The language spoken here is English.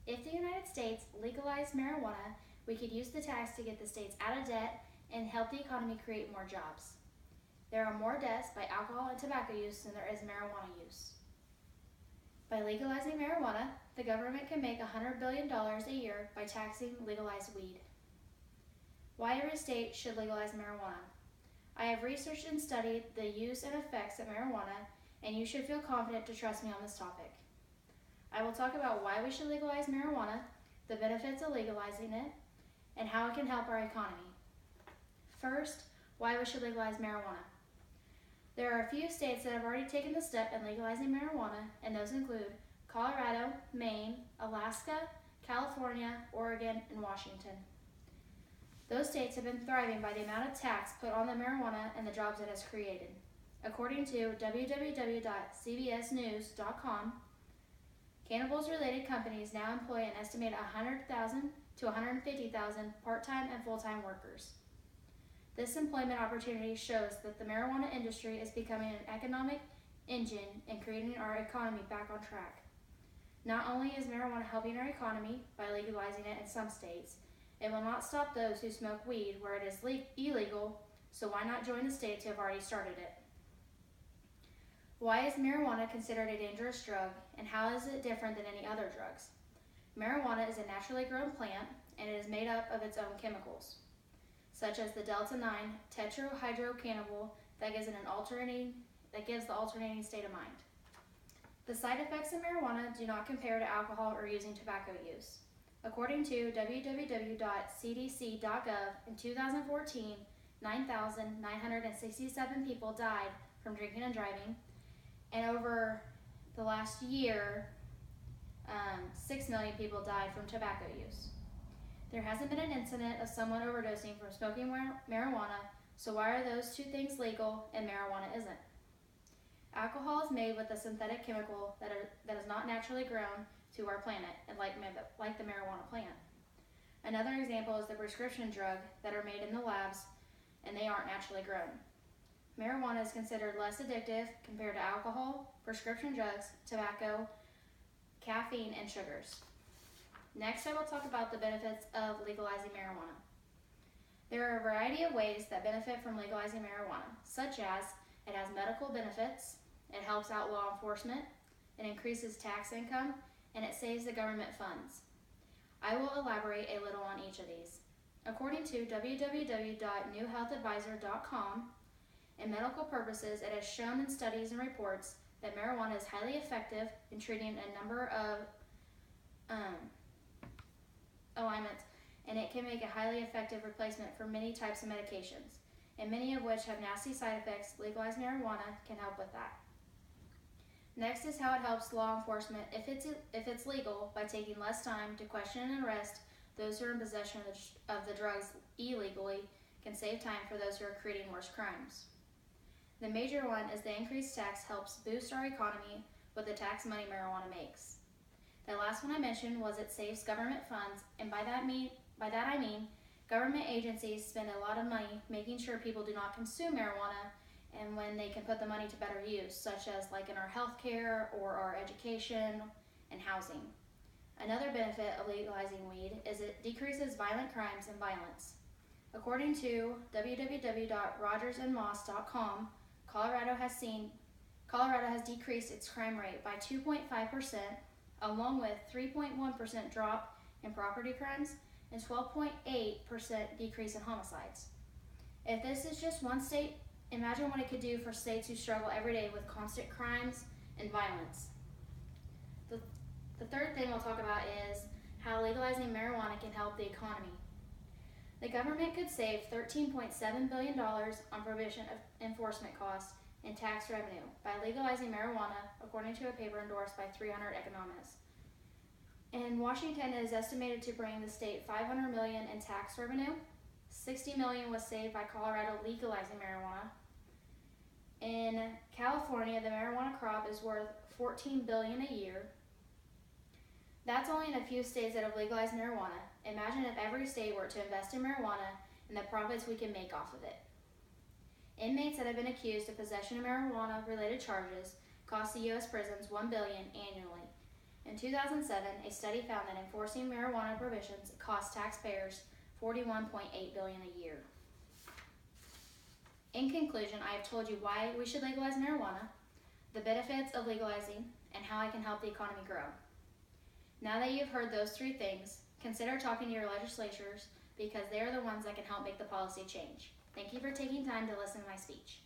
If the United States legalized marijuana, we could use the tax to get the states out of debt and help the economy create more jobs. There are more deaths by alcohol and tobacco use than there is marijuana use. By legalizing marijuana, the government can make $100 billion a year by taxing legalized weed. Why every state should legalize marijuana. I have researched and studied the use and effects of marijuana, and you should feel confident to trust me on this topic. I will talk about why we should legalize marijuana, the benefits of legalizing it, and how it can help our economy. First, why we should legalize marijuana. There are a few states that have already taken the step in legalizing marijuana, and those include Colorado, Maine, Alaska, California, Oregon, and Washington. Those states have been thriving by the amount of tax put on the marijuana and the jobs it has created. According to www.cbsnews.com, cannabis-related companies now employ an estimated 100,000 to 150,000 part-time and full-time workers. This employment opportunity shows that the marijuana industry is becoming an economic engine and creating our economy back on track. Not only is marijuana helping our economy by legalizing it in some states, it will not stop those who smoke weed where it is illegal, so why not join the states who have already started it? Why is marijuana considered a dangerous drug, and how is it different than any other drugs? Marijuana is a naturally grown plant, and it is made up of its own chemicals, such as the delta-9 tetrahydrocannabinol that gives the alternating state of mind. The side effects of marijuana do not compare to alcohol or using tobacco use. According to www.cdc.gov, in 2014, 9,967 people died from drinking and driving, and over the last year, 6 million people died from tobacco use. There hasn't been an incident of someone overdosing from smoking marijuana, so why are those two things legal and marijuana isn't? Alcohol is made with a synthetic chemical that is not naturally grown to our planet, and like the marijuana plant. Another example is the prescription drug that are made in the labs, and they aren't naturally grown. Marijuana is considered less addictive compared to alcohol, prescription drugs, tobacco, caffeine, and sugars. Next, I will talk about the benefits of legalizing marijuana. There are a variety of ways that benefit from legalizing marijuana, such as it has medical benefits, it helps out law enforcement, it increases tax income, and it saves the government funds. I will elaborate a little on each of these. According to www.newhealthadvisor.com, in medical purposes, it has shown in studies and reports that marijuana is highly effective in treating a number of ailments, and it can make a highly effective replacement for many types of medications, and many of which have nasty side effects. Legalized marijuana can help with that. Next is how it helps law enforcement, if it's legal, by taking less time to question and arrest those who are in possession of the drugs illegally, can save time for those who are creating worse crimes. The major one is the increased tax helps boost our economy with the tax money marijuana makes. The last one I mentioned was it saves government funds, and by that I mean government agencies spend a lot of money making sure people do not consume marijuana, and when they can put the money to better use, such as like in our healthcare or our education and housing. Another benefit of legalizing weed is it decreases violent crimes and violence. According to www.rogersandmoss.com, Colorado has decreased its crime rate by 2.5%, along with 3.1% drop in property crimes and 12.8% decrease in homicides. If this is just one state, imagine what it could do for states who struggle every day with constant crimes and violence. The third thing I'll talk about is how legalizing marijuana can help the economy. The government could save $13.7 billion on prohibition enforcement costs and tax revenue by legalizing marijuana, according to a paper endorsed by 300 economists. In Washington, it is estimated to bring the state $500 million in tax revenue. $60 million was saved by Colorado legalizing marijuana. In California, the marijuana crop is worth $14 billion a year. That's only in a few states that have legalized marijuana. Imagine if every state were to invest in marijuana and the profits we can make off of it. Inmates that have been accused of possession of marijuana-related charges cost the U.S. prisons $1 billion annually. In 2007, a study found that enforcing marijuana prohibitions cost taxpayers $41.8 billion a year. In conclusion, I have told you why we should legalize marijuana, the benefits of legalizing, and how it can help the economy grow. Now that you've heard those three things, consider talking to your legislatures because they are the ones that can help make the policy change. Thank you for taking time to listen to my speech.